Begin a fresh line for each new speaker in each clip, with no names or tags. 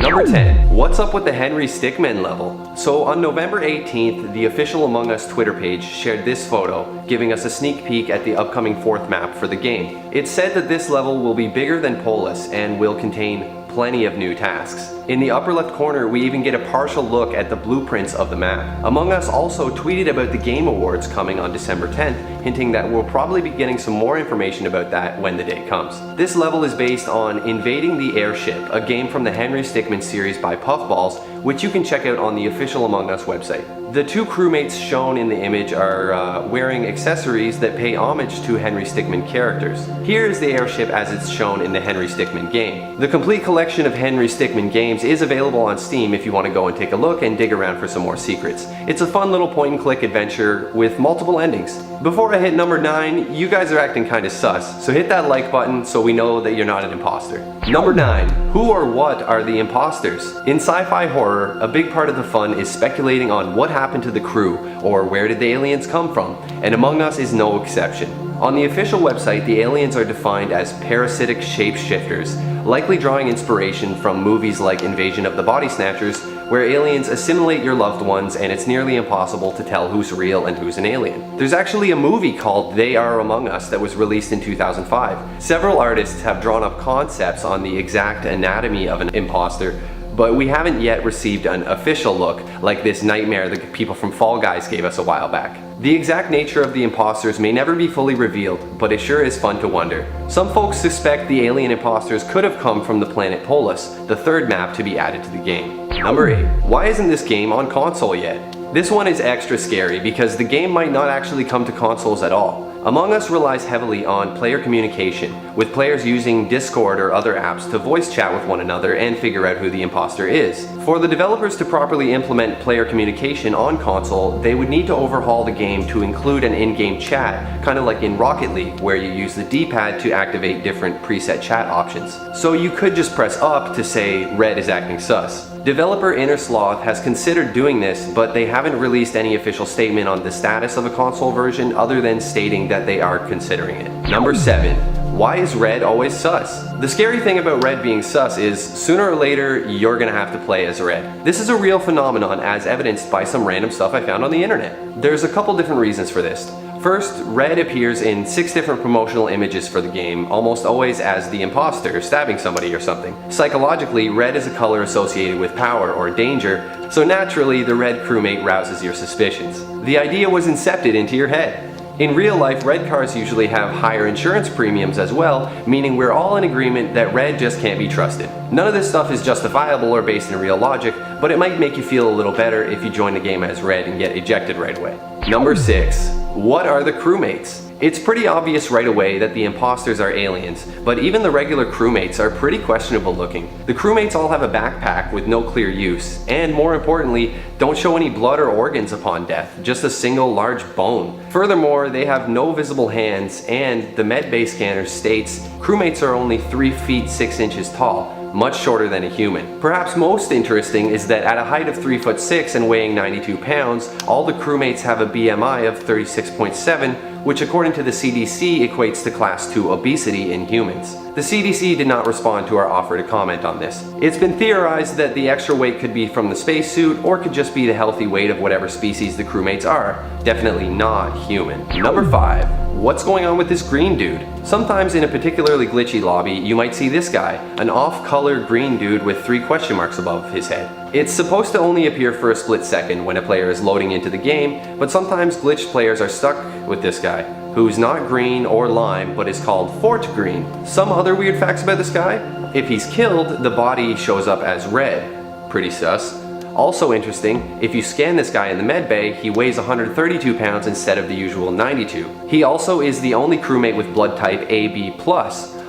Number 10. What's up with the Henry Stickmin level? So on November 18th, the official Among Us Twitter page shared this photo, giving us a sneak peek at the upcoming 4th map for the game. It said that this level will be bigger than Polis and will contain plenty of new tasks. In the upper left corner, we even get a partial look at the blueprints of the map. Among Us also tweeted about the Game Awards coming on December 10th, hinting that we'll probably be getting some more information about that when the day comes. This level is based on Invading the Airship, a game from the Henry Stickmin series by Puffballs, which you can check out on the official Among Us website. The two crewmates shown in the image are wearing accessories that pay homage to Henry Stickmin characters. Here is the airship as it's shown in the Henry Stickmin game. The complete collection of Henry Stickmin games is available on Steam if you want to go and take a look and dig around for some more secrets. It's a fun little point and click adventure with multiple endings. Before I hit number 9, you guys are acting kinda sus, so hit that like button so we know that you're not an imposter. Number 9. Who or what are the imposters? In sci-fi horror, a big part of the fun is speculating on what happened to the crew, or where did the aliens come from, and Among Us is no exception. On the official website, the aliens are defined as parasitic shapeshifters, likely drawing inspiration from movies like Invasion of the Body Snatchers, where aliens assimilate your loved ones and it's nearly impossible to tell who's real and who's an alien. There's actually a movie called They Are Among Us that was released in 2005. Several artists have drawn up concepts on the exact anatomy of an imposter, but we haven't yet received an official look like this nightmare the people from Fall Guys gave us a while back. The exact nature of the imposters may never be fully revealed, but it sure is fun to wonder. Some folks suspect the alien imposters could have come from the planet Polis, the 3rd map to be added to the game. Number 8. Why isn't this game on console yet? This one is extra scary because the game might not actually come to consoles at all. Among Us relies heavily on player communication, with players using Discord or other apps to voice chat with one another and figure out who the imposter is. For the developers to properly implement player communication on console, they would need to overhaul the game to include an in-game chat, kind of like in Rocket League, where you use the D-pad to activate different preset chat options. So you could just press up to say red is acting sus. Developer Inner Sloth has considered doing this, but they haven't released any official statement on the status of a console version other than stating that they are considering it. Number 7. Why is red always sus? The scary thing about red being sus is sooner or later you're gonna have to play as red. This is a real phenomenon as evidenced by some random stuff I found on the internet. There's a couple different reasons for this. First, red appears in 6 different promotional images for the game, almost always as the imposter stabbing somebody or something. Psychologically, red is a color associated with power or danger, so naturally the red crewmate rouses your suspicions. The idea was incepted into your head. In real life, red cars usually have higher insurance premiums as well, meaning we're all in agreement that red just can't be trusted. None of this stuff is justifiable or based in real logic, but it might make you feel a little better if you join the game as red and get ejected right away. Number 6. What are the crewmates? It's pretty obvious right away that the imposters are aliens, but even the regular crewmates are pretty questionable looking. The crewmates all have a backpack with no clear use, and more importantly, don't show any blood or organs upon death, just a single large bone. Furthermore, they have no visible hands, and the medbay scanner states crewmates are only 3 feet 6 inches tall, much shorter than a human. Perhaps most interesting is that at a height of 3'6" and weighing 92 pounds, all the crewmates have a BMI of 36.7, which according to the CDC equates to class 2 obesity in humans. The CDC did not respond to our offer to comment on this. It's been theorized that the extra weight could be from the spacesuit or could just be the healthy weight of whatever species the crewmates are. Definitely not human. Number 5. What's going on with this green dude? Sometimes in a particularly glitchy lobby, you might see this guy, an off-color green dude with 3 question marks above his head. It's supposed to only appear for a split second when a player is loading into the game, but sometimes glitched players are stuck with this guy, who's not green or lime, but is called Fort Green. Some other weird facts about this guy? If he's killed, the body shows up as red. Pretty sus. Also interesting, if you scan this guy in the medbay, he weighs 132 pounds instead of the usual 92. He also is the only crewmate with blood type AB+.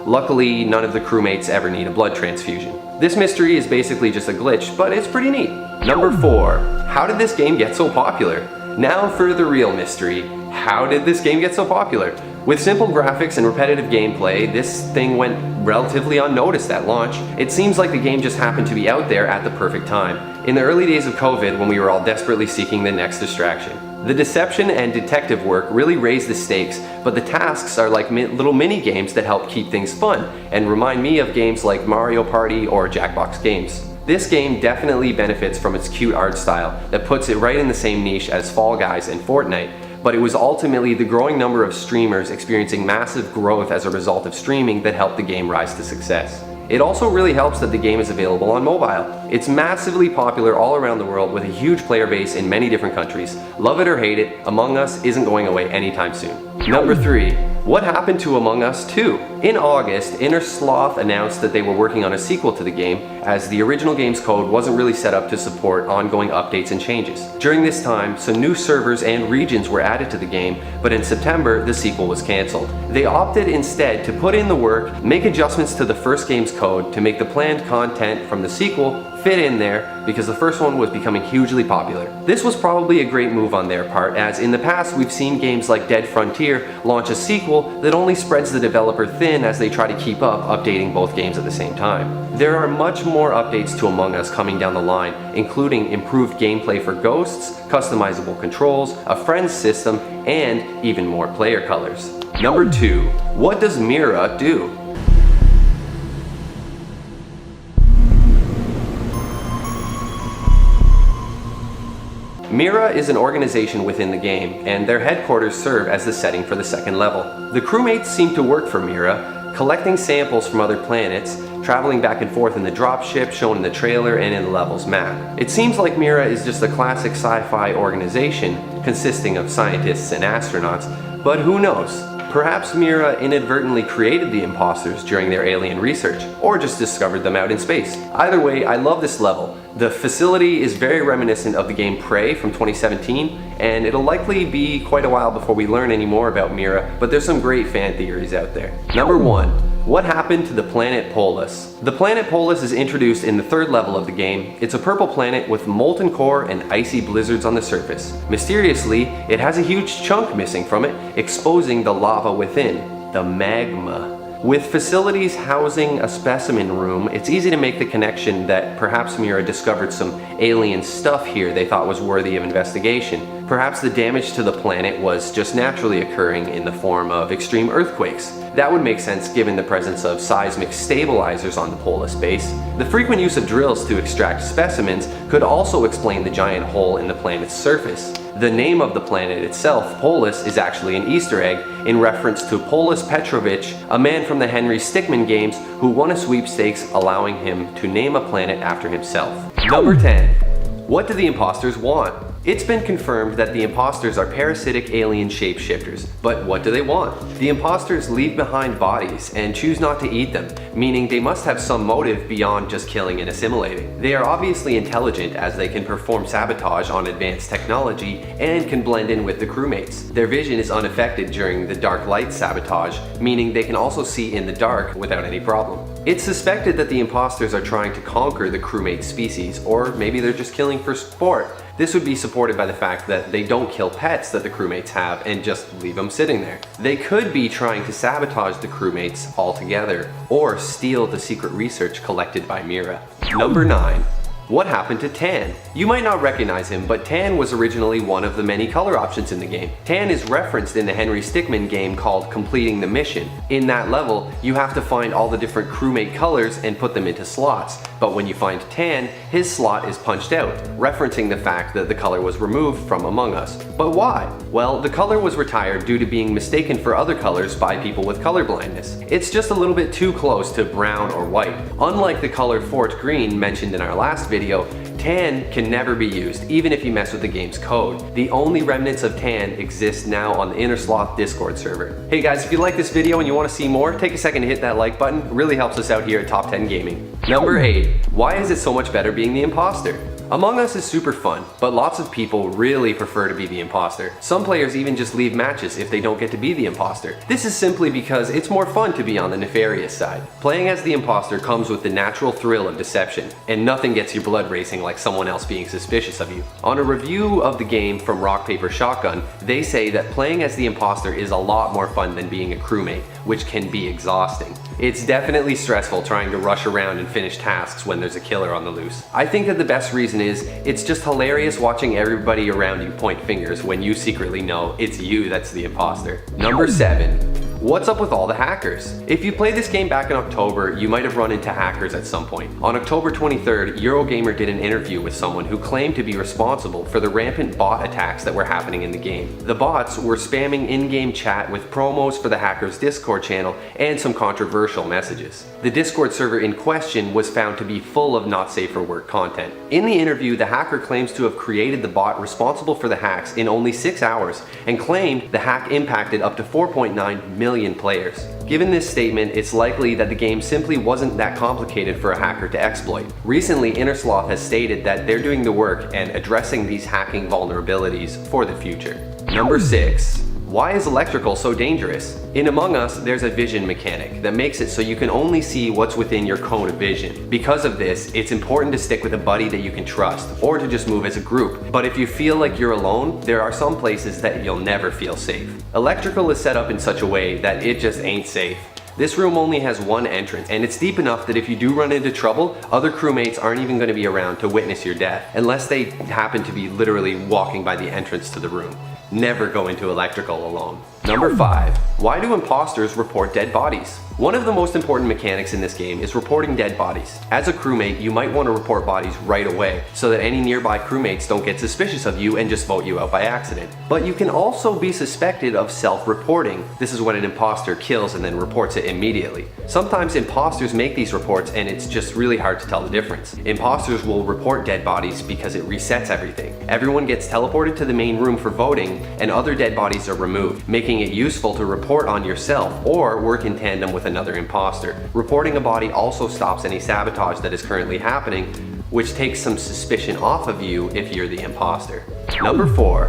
Luckily, none of the crewmates ever need a blood transfusion. This mystery is basically just a glitch, but it's pretty neat. Number 4. How did this game get so popular? Now for the real mystery. How did this game get so popular? With simple graphics and repetitive gameplay, this thing went relatively unnoticed at launch. It seems like the game just happened to be out there at the perfect time, in the early days of COVID when we were all desperately seeking the next distraction. The deception and detective work really raise the stakes, but the tasks are like little mini games that help keep things fun and remind me of games like Mario Party or Jackbox Games. This game definitely benefits from its cute art style that puts it right in the same niche as Fall Guys and Fortnite, but it was ultimately the growing number of streamers experiencing massive growth as a result of streaming that helped the game rise to success. It also really helps that the game is available on mobile. It's massively popular all around the world with a huge player base in many different countries. Love it or hate it, Among Us isn't going away anytime soon. Number 3. What happened to Among Us 2? In August, Inner Sloth announced that they were working on a sequel to the game, as the original game's code wasn't really set up to support ongoing updates and changes. During this time, some new servers and regions were added to the game, but in September, the sequel was cancelled. They opted instead to put in the work, make adjustments to the first game's code to make the planned content from the sequel fit in there, because the first one was becoming hugely popular. This was probably a great move on their part, as in the past we've seen games like Dead Frontier launch a sequel that only spreads the developer thin as they try to keep up updating both games at the same time. There are much more updates to Among Us coming down the line, including improved gameplay for ghosts, customizable controls, a friends system, and even more player colors. Number 2. What does Mira do? Mira is an organization within the game, and their headquarters serve as the setting for the second level. The crewmates seem to work for Mira, collecting samples from other planets, traveling back and forth in the dropship shown in the trailer and in the level's map. It seems like Mira is just a classic sci-fi organization consisting of scientists and astronauts, but who knows? Perhaps Mira inadvertently created the imposters during their alien research, or just discovered them out in space. Either way, I love this level. The facility is very reminiscent of the game Prey from 2017, and it'll likely be quite a while before we learn any more about Mira, but there's some great fan theories out there. Number 1. What happened to the planet Polis? The planet Polis is introduced in the third level of the game. It's a purple planet with molten core and icy blizzards on the surface. Mysteriously, it has a huge chunk missing from it, exposing the lava within, the magma. With facilities housing a specimen room, it's easy to make the connection that perhaps Mira discovered some alien stuff here they thought was worthy of investigation. Perhaps the damage to the planet was just naturally occurring in the form of extreme earthquakes. That would make sense given the presence of seismic stabilizers on the Polis base. The frequent use of drills to extract specimens could also explain the giant hole in the planet's surface. The name of the planet itself, Polis, is actually an Easter egg in reference to Polis Petrovich, a man from the Henry Stickmin games who won a sweepstakes allowing him to name a planet after himself. Number 10. What do the imposters want? It's been confirmed that the imposters are parasitic alien shapeshifters, but what do they want? The imposters leave behind bodies and choose not to eat them, meaning they must have some motive beyond just killing and assimilating. They are obviously intelligent as they can perform sabotage on advanced technology and can blend in with the crewmates. Their vision is unaffected during the dark light sabotage, meaning they can also see in the dark without any problem. It's suspected that the imposters are trying to conquer the crewmate species, or maybe they're just killing for sport. This would be supported by the fact that they don't kill pets that the crewmates have and just leave them sitting there. They could be trying to sabotage the crewmates altogether, or steal the secret research collected by Mira. Number 9. What happened to Tan? You might not recognize him, but Tan was originally one of the many color options in the game. Tan is referenced in the Henry Stickmin game called Completing the Mission. In that level, you have to find all the different crewmate colors and put them into slots, but when you find Tan, his slot is punched out, referencing the fact that the color was removed from Among Us. But why? Well, the color was retired due to being mistaken for other colors by people with color blindness. It's just a little bit too close to brown or white. Unlike the color Fort Green mentioned in our last video, Tan can never be used, even if you mess with the game's code. The only remnants of Tan exist now on the Inner Sloth Discord server. Hey guys, if you like this video and you want to see more, take a second to hit that like button. It really helps us out here at Top 10 Gaming. Number 8. Why is it so much better being the imposter? Among Us is super fun, but lots of people really prefer to be the imposter. Some players even just leave matches if they don't get to be the imposter. This is simply because it's more fun to be on the nefarious side. Playing as the imposter comes with the natural thrill of deception, and nothing gets your blood racing like someone else being suspicious of you. On a review of the game from Rock Paper Shotgun, they say that playing as the imposter is a lot more fun than being a crewmate, which can be exhausting. It's definitely stressful trying to rush around and finish tasks when there's a killer on the loose. I think that the best reason is it's just hilarious watching everybody around you point fingers when you secretly know it's you that's the imposter. Number 7. What's up with all the hackers? If you played this game back in October, you might have run into hackers at some point. On October 23rd, Eurogamer did an interview with someone who claimed to be responsible for the rampant bot attacks that were happening in the game. The bots were spamming in-game chat with promos for the hacker's Discord channel and some controversial messages. The Discord server in question was found to be full of not safe for work content. In the interview, the hacker claims to have created the bot responsible for the hacks in only 6 hours and claimed the hack impacted up to 4.9 million players. Given this statement, it's likely that the game simply wasn't that complicated for a hacker to exploit. Recently, Innersloth has stated that they're doing the work and addressing these hacking vulnerabilities for the future. Number 6. Why is electrical so dangerous? In Among Us, there's a vision mechanic that makes it so you can only see what's within your cone of vision. Because of this, it's important to stick with a buddy that you can trust, or to just move as a group. But if you feel like you're alone, there are some places that you'll never feel safe. Electrical is set up in such a way that it just ain't safe. This room only has one entrance, and it's deep enough that if you do run into trouble, other crewmates aren't even going to be around to witness your death, unless they happen to be literally walking by the entrance to the room. Never go into electrical alone. Number 5. Why do imposters report dead bodies? One of the most important mechanics in this game is reporting dead bodies. As a crewmate, you might want to report bodies right away so that any nearby crewmates don't get suspicious of you and just vote you out by accident. But you can also be suspected of self-reporting. This is when an imposter kills and then reports it immediately. Sometimes imposters make these reports and it's just really hard to tell the difference. Imposters will report dead bodies because it resets everything. Everyone gets teleported to the main room for voting and other dead bodies are removed, making it useful to report on yourself or work in tandem with another imposter. Reporting a body also stops any sabotage that is currently happening, which takes some suspicion off of you if you're the imposter. Number 4.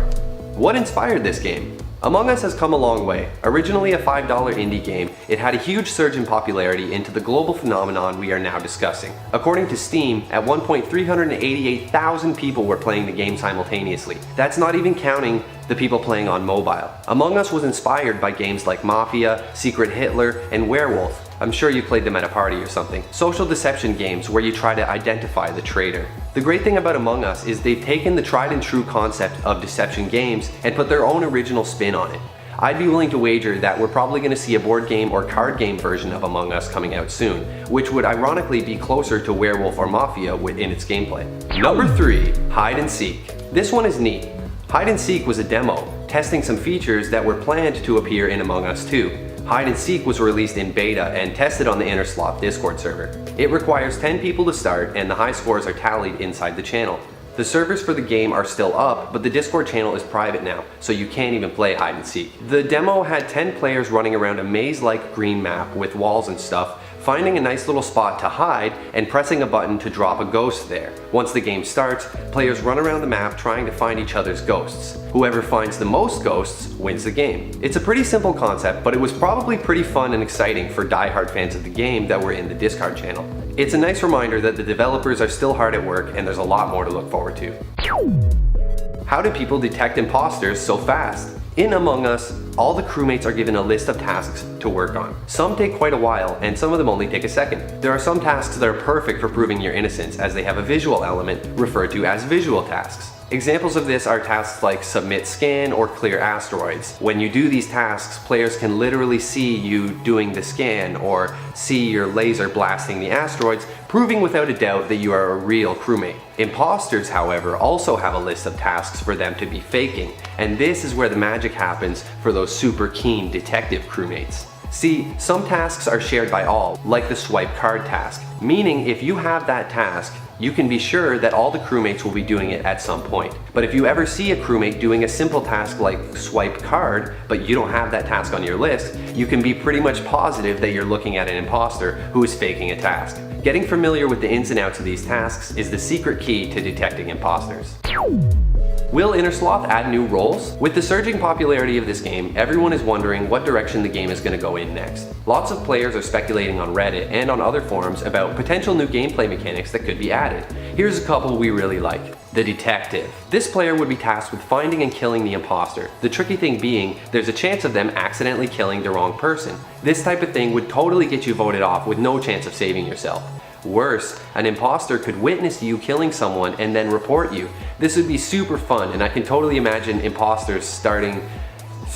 What inspired this game? Among Us has come a long way. Originally a $5 indie game, it had a huge surge in popularity into the global phenomenon we are now discussing. According to Steam, at one point 388,000 people were playing the game simultaneously. That's not even counting the people playing on mobile. Among Us was inspired by games like Mafia, Secret Hitler, and Werewolf. I'm sure you played them at a party or something. Social deception games where you try to identify the traitor. The great thing about Among Us is they've taken the tried and true concept of deception games and put their own original spin on it. I'd be willing to wager that we're probably going to see a board game or card game version of Among Us coming out soon, which would ironically be closer to Werewolf or Mafia in its gameplay. Number 3. Hide and Seek. This one is neat. Hide and Seek was a demo, testing some features that were planned to appear in Among Us 2. Hide and Seek was released in beta and tested on the Innersloth Discord server. It requires 10 people to start and the high scores are tallied inside the channel. The servers for the game are still up, but the Discord channel is private now, so you can't even play Hide and Seek. The demo had 10 players running around a maze-like green map with walls and stuff, finding a nice little spot to hide and pressing a button to drop a ghost there. Once the game starts, players run around the map trying to find each other's ghosts. Whoever finds the most ghosts wins the game. It's a pretty simple concept, but it was probably pretty fun and exciting for die-hard fans of the game that were in the Discord channel. It's a nice reminder that the developers are still hard at work and there's a lot more to look forward to. How do people detect imposters so fast? In Among Us, all the crewmates are given a list of tasks to work on. Some take quite a while, and some of them only take a second. There are some tasks that are perfect for proving your innocence, as they have a visual element referred to as visual tasks. Examples of this are tasks like submit scan or clear asteroids. When you do these tasks, players can literally see you doing the scan or see your laser blasting the asteroids, proving without a doubt that you are a real crewmate. Imposters, however, also have a list of tasks for them to be faking, and this is where the magic happens for those super keen detective crewmates. See, some tasks are shared by all, like the swipe card task, meaning if you have that task, you can be sure that all the crewmates will be doing it at some point. But if you ever see a crewmate doing a simple task like swipe card, but you don't have that task on your list, you can be pretty much positive that you're looking at an imposter who is faking a task. Getting familiar with the ins and outs of these tasks is the secret key to detecting imposters. Will Innersloth add new roles? With the surging popularity of this game, everyone is wondering what direction the game is going to go in next. Lots of players are speculating on Reddit and on other forums about potential new gameplay mechanics that could be added. Here's a couple we really like. The detective. This player would be tasked with finding and killing the imposter. The tricky thing being, there's a chance of them accidentally killing the wrong person. This type of thing would totally get you voted off with no chance of saving yourself. Worse, an imposter could witness you killing someone and then report you. This would be super fun, and I can totally imagine imposters starting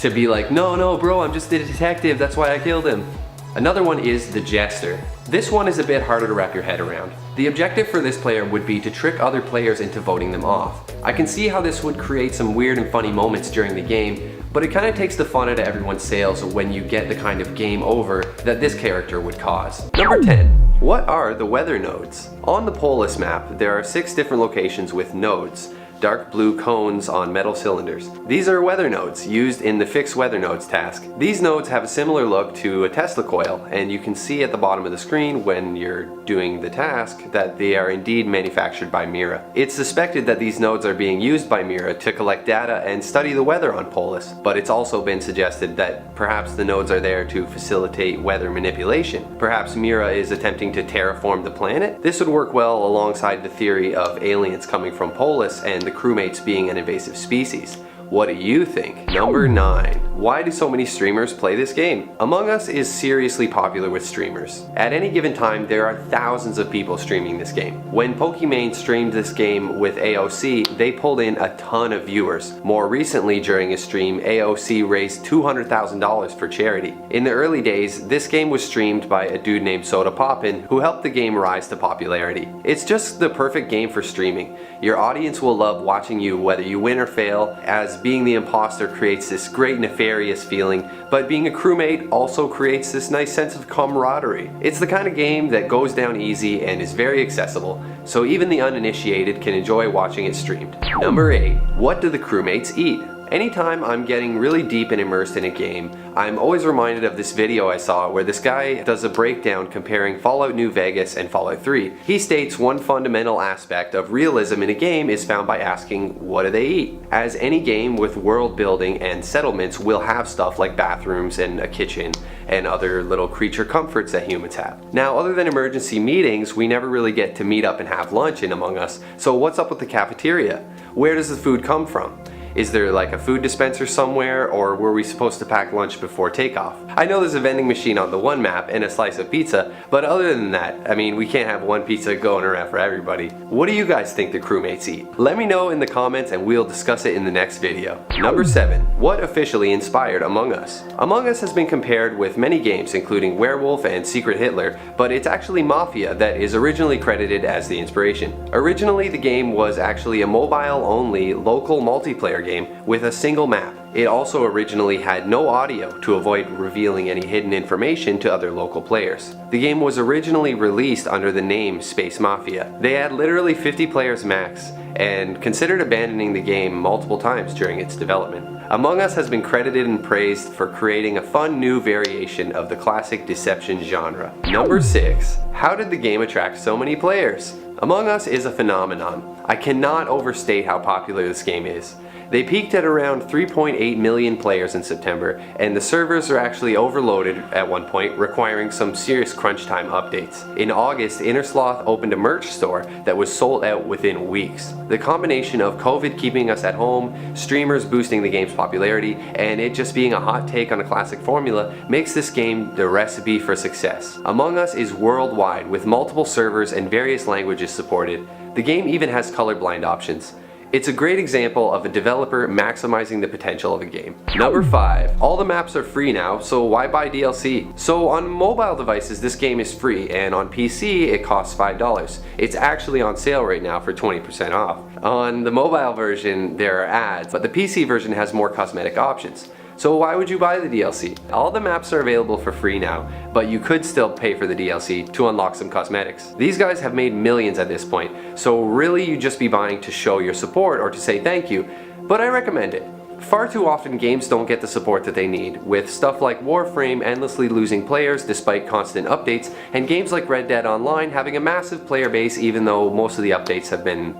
to be like, no bro, I'm just a detective, that's why I killed him. Another one is the Jester. This one is a bit harder to wrap your head around. The objective for this player would be to trick other players into voting them off. I can see how this would create some weird and funny moments during the game, but it kind of takes the fun out of everyone's sails when you get the kind of game over that this character would cause. Number 10. What are the weather nodes? On the Polis map, there are 6 different locations with nodes. Dark blue cones on metal cylinders. These are weather nodes used in the Fix Weather Nodes task. These nodes have a similar look to a Tesla coil, and you can see at the bottom of the screen when you're doing the task that they are indeed manufactured by Mira. It's suspected that these nodes are being used by Mira to collect data and study the weather on Polis, but it's also been suggested that perhaps the nodes are there to facilitate weather manipulation. Perhaps Mira is attempting to terraform the planet? This would work well alongside the theory of aliens coming from Polis and the crewmates being an invasive species. What do you think? Number 9. Why do so many streamers play this game? Among Us is seriously popular with streamers. At any given time, there are thousands of people streaming this game. When Pokimane streamed this game with AOC, they pulled in a ton of viewers. More recently, during a stream, AOC raised $200,000 for charity. In the early days, this game was streamed by a dude named Soda Poppin, who helped the game rise to popularity. It's just the perfect game for streaming. Your audience will love watching you whether you win or fail, as being the imposter creates this great nefarious feeling, but being a crewmate also creates this nice sense of camaraderie. It's the kind of game that goes down easy and is very accessible, so even the uninitiated can enjoy watching it streamed. Number 8. What do the crewmates eat? Anytime I'm getting really deep and immersed in a game, I'm always reminded of this video I saw where this guy does a breakdown comparing Fallout New Vegas and Fallout 3. He states one fundamental aspect of realism in a game is found by asking, what do they eat? As any game with world building and settlements will have stuff like bathrooms and a kitchen and other little creature comforts that humans have. Now, other than emergency meetings, we never really get to meet up and have lunch in Among Us, so what's up with the cafeteria? Where does the food come from? Is there like a food dispenser somewhere, or were we supposed to pack lunch before takeoff? I know there's a vending machine on the one map and a slice of pizza, but other than that, I mean, we can't have one pizza going around for everybody. What do you guys think the crewmates eat? Let me know in the comments and we'll discuss it in the next video. Number 7. What officially inspired Among Us? Among Us has been compared with many games including Werewolf and Secret Hitler, but it's actually Mafia that is originally credited as the inspiration. Originally, the game was actually a mobile-only local multiplayer game with a single map. It also originally had no audio to avoid revealing any hidden information to other local players. The game was originally released under the name Space Mafia. They had literally 50 players max and considered abandoning the game multiple times during its development. Among Us has been credited and praised for creating a fun new variation of the classic deception genre. Number 6. How did the game attract so many players? Among Us is a phenomenon. I cannot overstate how popular this game is. They peaked at around 3.8 million players in September, and the servers are actually overloaded at one point, requiring some serious crunch time updates. In August, Innersloth opened a merch store that was sold out within weeks. The combination of COVID keeping us at home, streamers boosting the game's popularity, and it just being a hot take on a classic formula makes this game the recipe for success. Among Us is worldwide with multiple servers and various languages supported. The game even has colorblind options. It's a great example of a developer maximizing the potential of a game. Number 5. All the maps are free now, so why buy DLC? So on mobile devices this game is free, and on PC it costs $5. It's actually on sale right now for 20% off. On the mobile version there are ads, but the PC version has more cosmetic options. So why would you buy the DLC? All the maps are available for free now, but you could still pay for the DLC to unlock some cosmetics. These guys have made millions at this point, so really you'd just be buying to show your support or to say thank you, but I recommend it. Far too often games don't get the support that they need, with stuff like Warframe endlessly losing players despite constant updates, and games like Red Dead Online having a massive player base even though most of the updates have been...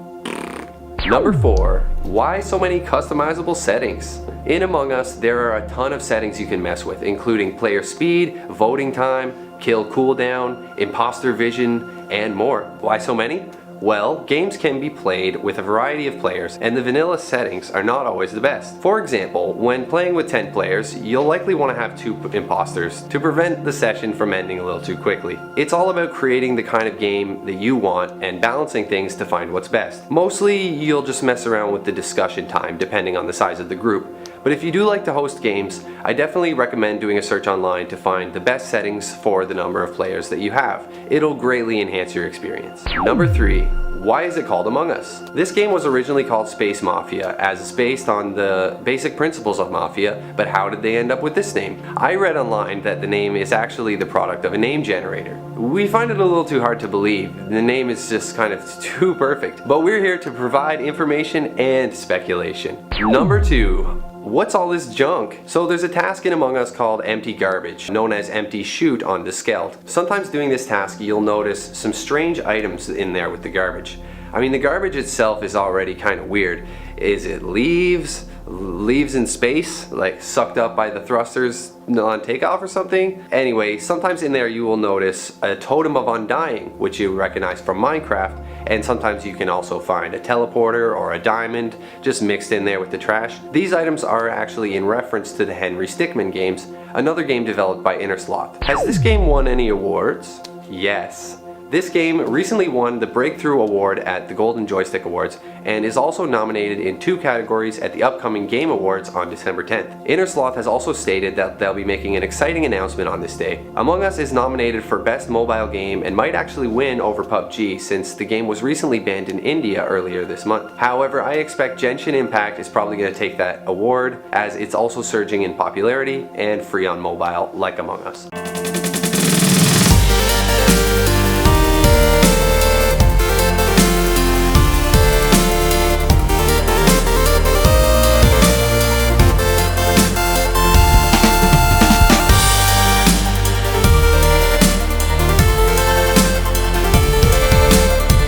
Number 4. Why so many customizable settings? In Among Us, there are a ton of settings you can mess with, including player speed, voting time, kill cooldown, imposter vision, and more. Why so many? Well, games can be played with a variety of players, and the vanilla settings are not always the best. For example, when playing with 10 players, you'll likely want to have 2 imposters to prevent the session from ending a little too quickly. It's all about creating the kind of game that you want and balancing things to find what's best. Mostly, you'll just mess around with the discussion time depending on the size of the group. But if you do like to host games, I definitely recommend doing a search online to find the best settings for the number of players that you have. It'll greatly enhance your experience. Number 3. Why is it called Among Us? This game was originally called Space Mafia, as it's based on the basic principles of Mafia, but how did they end up with this name? I read online that the name is actually the product of a name generator. We find it a little too hard to believe. The name is just kind of too perfect. But we're here to provide information and speculation. Number 2. What's all this junk? So there's a task in Among Us called empty garbage, known as empty chute on the Skeld. Sometimes doing this task you'll notice some strange items in there with the garbage. I mean, the garbage itself is already kind of weird. Is it leaves? Leaves in space? Like sucked up by the thrusters on takeoff or something? Anyway, sometimes in there you will notice a totem of undying, which you recognize from Minecraft, and sometimes you can also find a teleporter or a diamond just mixed in there with the trash. These items are actually in reference to the Henry Stickmin games, another game developed by Innersloth. Has this game won any awards? Yes. This game recently won the Breakthrough Award at the Golden Joystick Awards and is also nominated in 2 categories at the upcoming Game Awards on December 10th. Innersloth has also stated that they'll be making an exciting announcement on this day. Among Us is nominated for Best Mobile Game and might actually win over PUBG since the game was recently banned in India earlier this month. However, I expect Genshin Impact is probably going to take that award as it's also surging in popularity and free on mobile like Among Us.